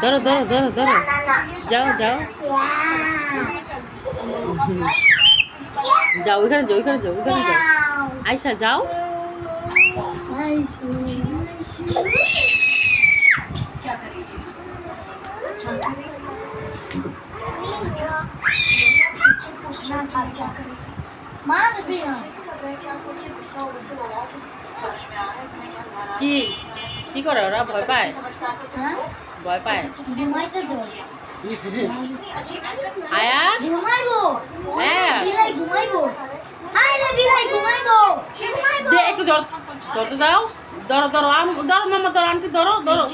ধরো ধরো ধরো ধরো যাও যাও যাও ওইখানে যাও ওইখানে যাও ওইখানে যাও আয়শা যাও কি কি করে ওরা ভয় পায় ভয় পায় আয়া হ্যাঁ দে একটু ধরতে দাও ধরো ধরো ধরো মামা ধরো আন্টি ধরো ধরো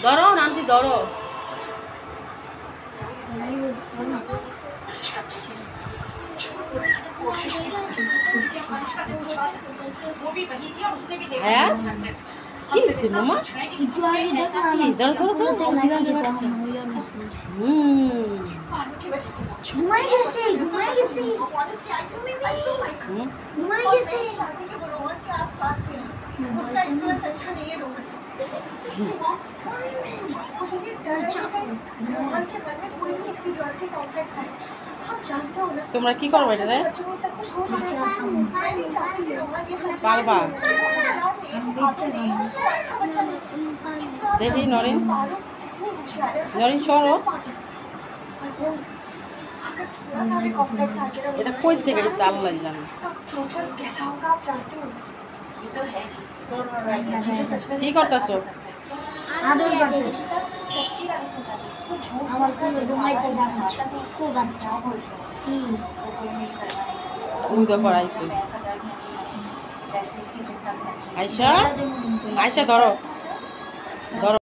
ধরো আন্টি ধরো হ্যাঁ কি হয়েছে মামা ধরো ধরো ধরো ঘুমাই গেছে ঘুমাই গেছে ঘুমাই গেছে তোমরা কি করবে এটা রে পারবা দেখি নরিন নরিন সরো এটা কই থেকে এসে আল্লাহ জানে কি করতেছো আদর করতেছ আমার কোলে ঘুমাইতে যাচ্ছে খুব বাচ্চা কি উদা পড়াইছে আয়শা আয়শা ধরো ধরো